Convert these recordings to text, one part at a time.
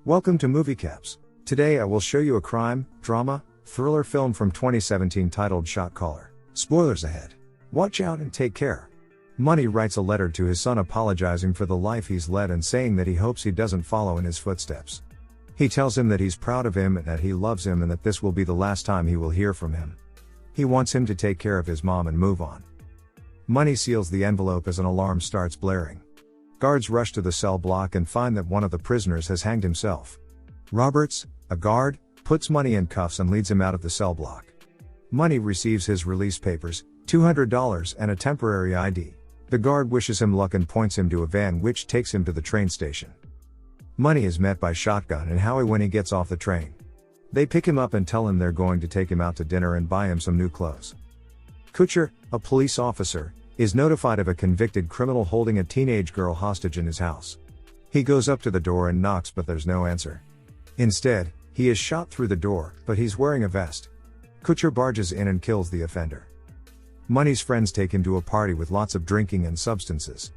Welcome to Movie Caps. Today I will show you a crime, drama, thriller film from 2017 titled Shot Caller. Spoilers ahead. Watch out and take care. Money writes a letter to his son apologizing for the life he's led and saying that he hopes he doesn't follow in his footsteps. He tells him that he's proud of him and that he loves him and that this will be the last time he will hear from him. He wants him to take care of his mom and move on. Money seals the envelope as an alarm starts blaring. Guards rush to the cell block and find that one of the prisoners has hanged himself. Roberts, a guard, puts Money in cuffs and leads him out of the cell block. Money receives his release papers, $200 and a temporary ID. The guard wishes him luck and points him to a van which takes him to the train station. Money is met by Shotgun and Howie when he gets off the train. They pick him up and tell him they're going to take him out to dinner and buy him some new clothes. Kutcher, a police officer, is notified of a convicted criminal holding a teenage girl hostage in his house. He goes up to the door and knocks but there's no answer. Instead, he is shot through the door, but he's wearing a vest. Kutcher barges in and kills the offender. Money's friends take him to a party with lots of drinking and substances.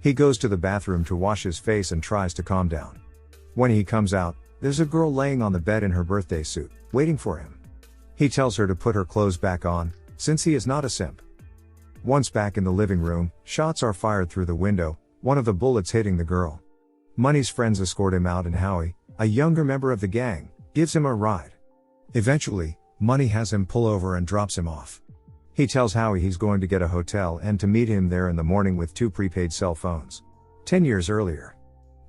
He goes to the bathroom to wash his face and tries to calm down. When he comes out, there's a girl laying on the bed in her birthday suit, waiting for him. He tells her to put her clothes back on, since he is not a simp. Once back in the living room, shots are fired through the window, one of the bullets hitting the girl. Money's friends escort him out and Howie, a younger member of the gang, gives him a ride. Eventually, Money has him pull over and drops him off. He tells Howie he's going to get a hotel and to meet him there in the morning with 2 prepaid cell phones. 10 years earlier,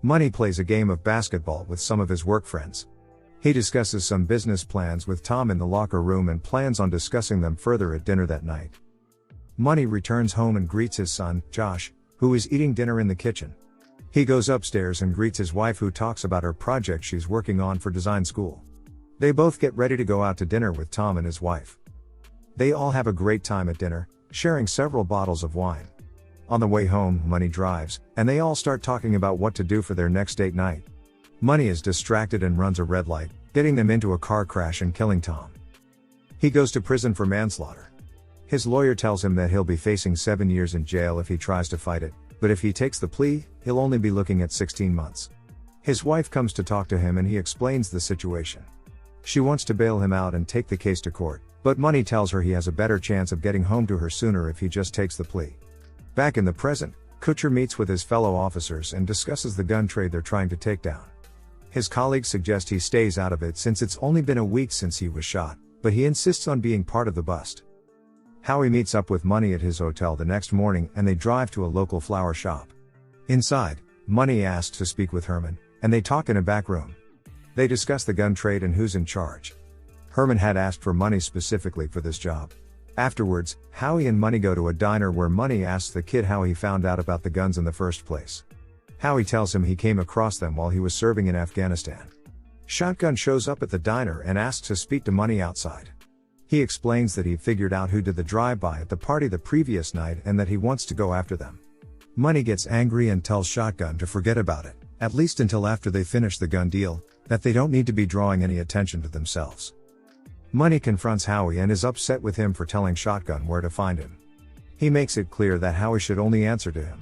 Money plays a game of basketball with some of his work friends. He discusses some business plans with Tom in the locker room and plans on discussing them further at dinner that night. Money returns home and greets his son, Josh, who is eating dinner in the kitchen. He goes upstairs and greets his wife who talks about her project she's working on for design school. They both get ready to go out to dinner with Tom and his wife. They all have a great time at dinner, sharing several bottles of wine. On the way home, Money drives, and they all start talking about what to do for their next date night. Money is distracted and runs a red light, getting them into a car crash and killing Tom. He goes to prison for manslaughter. His lawyer tells him that he'll be facing 7 years in jail if he tries to fight it, but if he takes the plea, he'll only be looking at 16 months. His wife comes to talk to him and he explains the situation. She wants to bail him out and take the case to court, but Money tells her he has a better chance of getting home to her sooner if he just takes the plea. Back in the present, Kutcher meets with his fellow officers and discusses the gun trade they're trying to take down. His colleagues suggest he stays out of it since it's only been a week since he was shot, but he insists on being part of the bust. Howie meets up with Money at his hotel the next morning and they drive to a local flower shop. Inside, Money asks to speak with Herman, and they talk in a back room. They discuss the gun trade and who's in charge. Herman had asked for Money specifically for this job. Afterwards, Howie and Money go to a diner where Money asks the kid how he found out about the guns in the first place. Howie tells him he came across them while he was serving in Afghanistan. Shotgun shows up at the diner and asks to speak to Money outside. He explains that he figured out who did the drive-by at the party the previous night and that he wants to go after them. Money gets angry and tells Shotgun to forget about it, at least until after they finish the gun deal, that they don't need to be drawing any attention to themselves. Money confronts Howie and is upset with him for telling Shotgun where to find him. He makes it clear that Howie should only answer to him.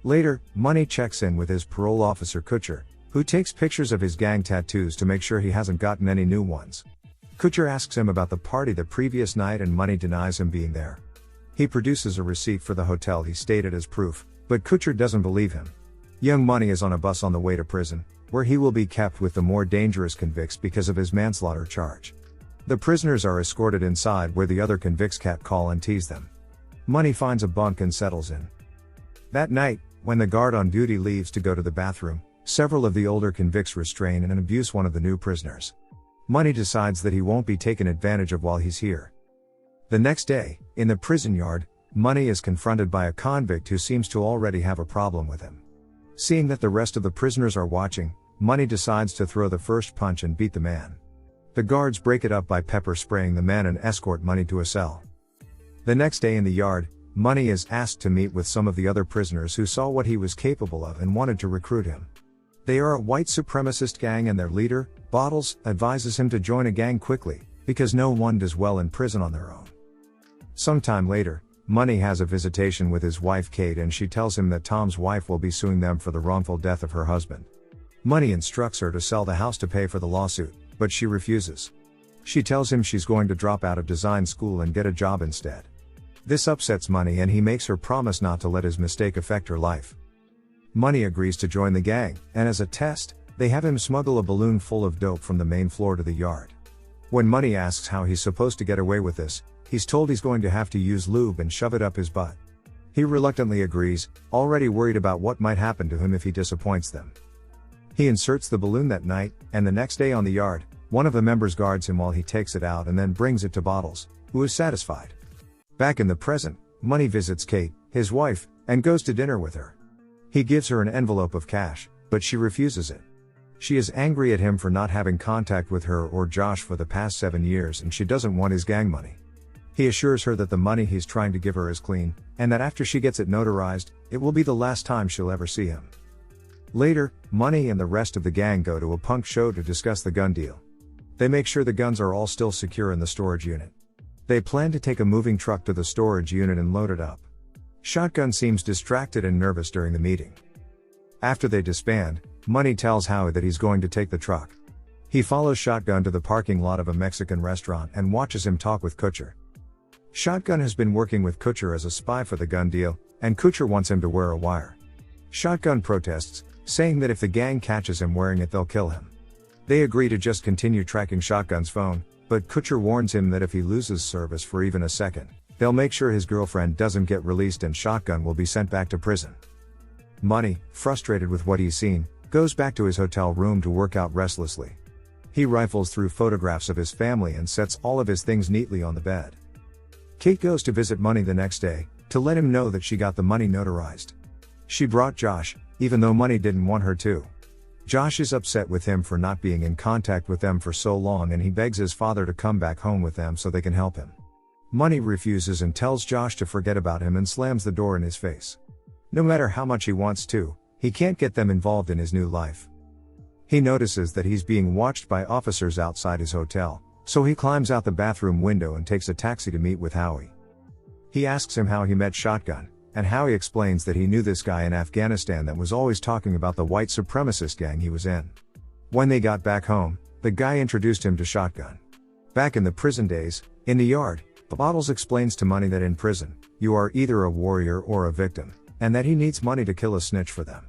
Later, Money checks in with his parole officer Kutcher, who takes pictures of his gang tattoos to make sure he hasn't gotten any new ones. Kutcher asks him about the party the previous night and Money denies him being there. He produces a receipt for the hotel he stayed at as proof, but Kutcher doesn't believe him. Young Money is on a bus on the way to prison, where he will be kept with the more dangerous convicts because of his manslaughter charge. The prisoners are escorted inside where the other convicts catcall and tease them. Money finds a bunk and settles in. That night, when the guard on duty leaves to go to the bathroom, several of the older convicts restrain and abuse one of the new prisoners. Money decides that he won't be taken advantage of while he's here. The next day, in the prison yard, Money is confronted by a convict who seems to already have a problem with him. Seeing that the rest of the prisoners are watching, Money decides to throw the first punch and beat the man. The guards break it up by pepper spraying the man and escort Money to a cell. The next day in the yard, Money is asked to meet with some of the other prisoners who saw what he was capable of and wanted to recruit him. They are a white supremacist gang and their leader, Bottles, advises him to join a gang quickly, because no one does well in prison on their own. Sometime later, Money has a visitation with his wife Kate and she tells him that Tom's wife will be suing them for the wrongful death of her husband. Money instructs her to sell the house to pay for the lawsuit, but she refuses. She tells him she's going to drop out of design school and get a job instead. This upsets Money and he makes her promise not to let his mistake affect her life. Money agrees to join the gang, and as a test, they have him smuggle a balloon full of dope from the main floor to the yard. When Money asks how he's supposed to get away with this, he's told he's going to have to use lube and shove it up his butt. He reluctantly agrees, already worried about what might happen to him if he disappoints them. He inserts the balloon that night, and the next day on the yard, one of the members guards him while he takes it out and then brings it to Bottles, who is satisfied. Back in the present, Money visits Kate, his wife, and goes to dinner with her. He gives her an envelope of cash, but she refuses it. She is angry at him for not having contact with her or Josh for the past 7 years and she doesn't want his gang money. He assures her that the money he's trying to give her is clean, and that after she gets it notarized, it will be the last time she'll ever see him. Later, Money and the rest of the gang go to a punk show to discuss the gun deal. They make sure the guns are all still secure in the storage unit. They plan to take a moving truck to the storage unit and load it up. Shotgun seems distracted and nervous during the meeting. After they disband, Money tells Howie that he's going to take the truck. He follows Shotgun to the parking lot of a Mexican restaurant and watches him talk with Kutcher. Shotgun has been working with Kutcher as a spy for the gun deal, and Kutcher wants him to wear a wire. Shotgun protests, saying that if the gang catches him wearing it they'll kill him. They agree to just continue tracking Shotgun's phone, but Kutcher warns him that if he loses service for even a second, they'll make sure his girlfriend doesn't get released and Shotgun will be sent back to prison. Money, frustrated with what he's seen, goes back to his hotel room to work out restlessly. He rifles through photographs of his family and sets all of his things neatly on the bed. Kate goes to visit Money the next day, to let him know that she got the money notarized. She brought Josh, even though Money didn't want her to. Josh is upset with him for not being in contact with them for so long and he begs his father to come back home with them so they can help him. Money refuses and tells Josh to forget about him and slams the door in his face. No matter how much he wants to, he can't get them involved in his new life. He notices that he's being watched by officers outside his hotel, so he climbs out the bathroom window and takes a taxi to meet with Howie. He asks him how he met Shotgun, and Howie explains that he knew this guy in Afghanistan that was always talking about the white supremacist gang he was in. When they got back home, the guy introduced him to Shotgun. Back in the prison days, in the yard, Bottles explains to Money that in prison, you are either a warrior or a victim, and that he needs Money to kill a snitch for them.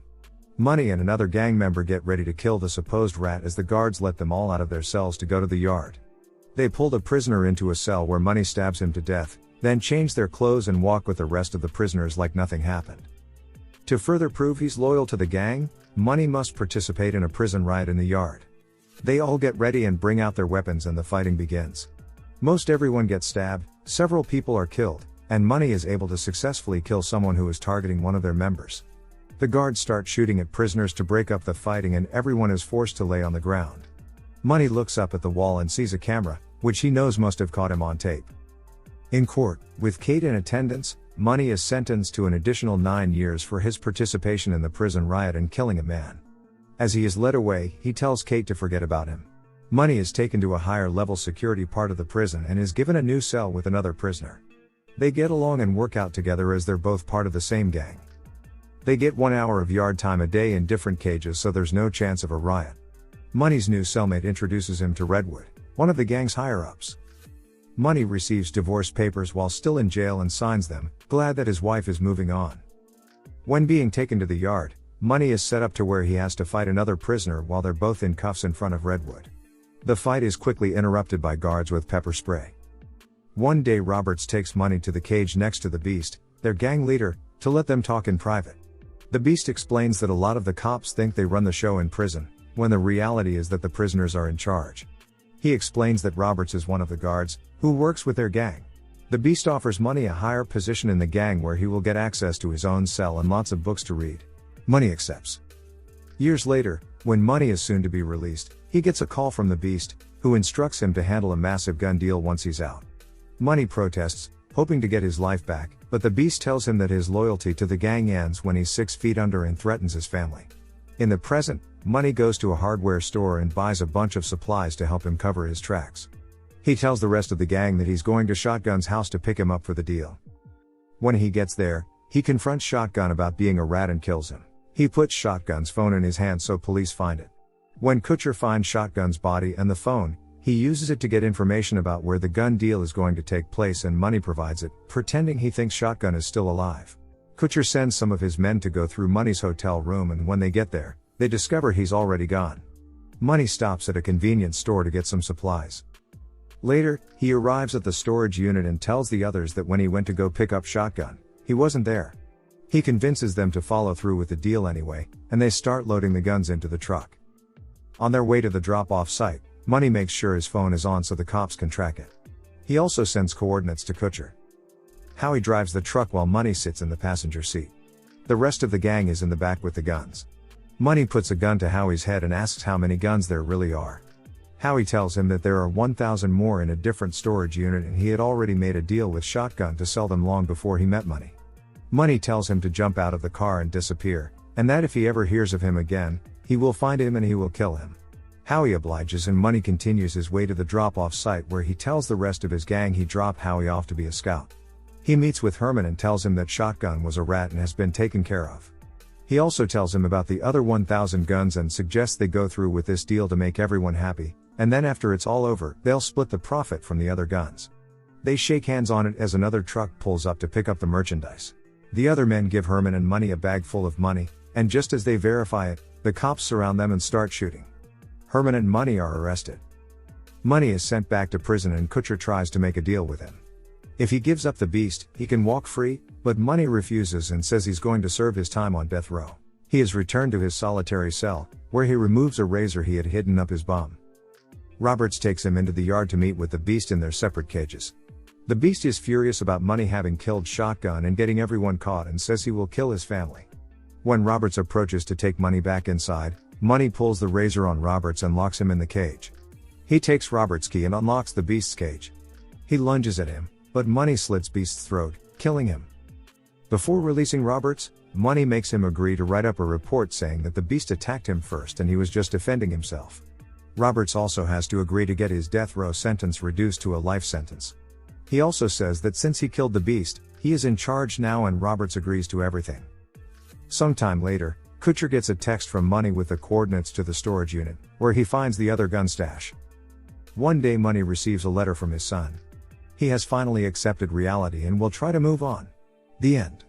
Money and another gang member get ready to kill the supposed rat as the guards let them all out of their cells to go to the yard. They pull the prisoner into a cell where Money stabs him to death, then change their clothes and walk with the rest of the prisoners like nothing happened. To further prove he's loyal to the gang, Money must participate in a prison riot in the yard. They all get ready and bring out their weapons and the fighting begins. Most everyone gets stabbed, several people are killed, and Money is able to successfully kill someone who is targeting one of their members. The guards start shooting at prisoners to break up the fighting and everyone is forced to lay on the ground. Money looks up at the wall and sees a camera, which he knows must have caught him on tape. In court, with Kate in attendance, Money is sentenced to an additional 9 years for his participation in the prison riot and killing a man. As he is led away, he tells Kate to forget about him. Money is taken to a higher level security part of the prison and is given a new cell with another prisoner. They get along and work out together as they're both part of the same gang. They get 1 hour of yard time a day in different cages so there's no chance of a riot. Money's new cellmate introduces him to Redwood, one of the gang's higher-ups. Money receives divorce papers while still in jail and signs them, glad that his wife is moving on. When being taken to the yard, Money is set up to where he has to fight another prisoner while they're both in cuffs in front of Redwood. The fight is quickly interrupted by guards with pepper spray. One day Roberts takes Money to the cage next to the Beast, their gang leader, to let them talk in private. The Beast explains that a lot of the cops think they run the show in prison, when the reality is that the prisoners are in charge. He explains that Roberts is one of the guards, who works with their gang. The Beast offers Money a higher position in the gang where he will get access to his own cell and lots of books to read. Money accepts. Years later, when Money is soon to be released, he gets a call from the Beast, who instructs him to handle a massive gun deal once he's out. Money protests, hoping to get his life back, but the Beast tells him that his loyalty to the gang ends when he's 6 feet under and threatens his family. In the present, Money goes to a hardware store and buys a bunch of supplies to help him cover his tracks. He tells the rest of the gang that he's going to Shotgun's house to pick him up for the deal. When he gets there, he confronts Shotgun about being a rat and kills him. He puts Shotgun's phone in his hand so police find it. When Kutcher finds Shotgun's body and the phone, he uses it to get information about where the gun deal is going to take place, and Money provides it, pretending he thinks Shotgun is still alive. Kutcher sends some of his men to go through Money's hotel room, and when they get there, they discover he's already gone. Money stops at a convenience store to get some supplies. Later, he arrives at the storage unit and tells the others that when he went to go pick up Shotgun, he wasn't there. He convinces them to follow through with the deal anyway, and they start loading the guns into the truck. On their way to the drop-off site, Money makes sure his phone is on so the cops can track it. He also sends coordinates to Kutcher. Howie drives the truck while Money sits in the passenger seat. The rest of the gang is in the back with the guns. Money puts a gun to Howie's head and asks how many guns there really are. Howie tells him that there are 1,000 more in a different storage unit, and he had already made a deal with Shotgun to sell them long before he met Money. Money tells him to jump out of the car and disappear, and that if he ever hears of him again, he will find him and he will kill him. Howie obliges, and Money continues his way to the drop-off site where he tells the rest of his gang he dropped Howie off to be a scout. He meets with Herman and tells him that Shotgun was a rat and has been taken care of. He also tells him about the other 1,000 guns and suggests they go through with this deal to make everyone happy, and then after it's all over, they'll split the profit from the other guns. They shake hands on it as another truck pulls up to pick up the merchandise. The other men give Herman and Money a bag full of money, and just as they verify it, the cops surround them and start shooting. Herman and Money are arrested. Money is sent back to prison, and Kutcher tries to make a deal with him. If he gives up the beast, he can walk free, but Money refuses and says he's going to serve his time on death row. He is returned to his solitary cell, where he removes a razor he had hidden up his bum. Roberts takes him into the yard to meet with the beast in their separate cages. The beast is furious about Money having killed Shotgun and getting everyone caught, and says he will kill his family. When Roberts approaches to take Money back inside, Money pulls the razor on Roberts and locks him in the cage. He takes Roberts' key and unlocks the beast's cage. He lunges at him, but Money slits Beast's throat, killing him. Before releasing Roberts, Money makes him agree to write up a report saying that the Beast attacked him first and he was just defending himself. Roberts also has to agree to get his death row sentence reduced to a life sentence. He also says that since he killed the Beast, he is in charge now, and Roberts agrees to everything. Sometime later, Kutcher gets a text from Money with the coordinates to the storage unit, where he finds the other gun stash. One day Money receives a letter from his son. He has finally accepted reality and will try to move on. The end.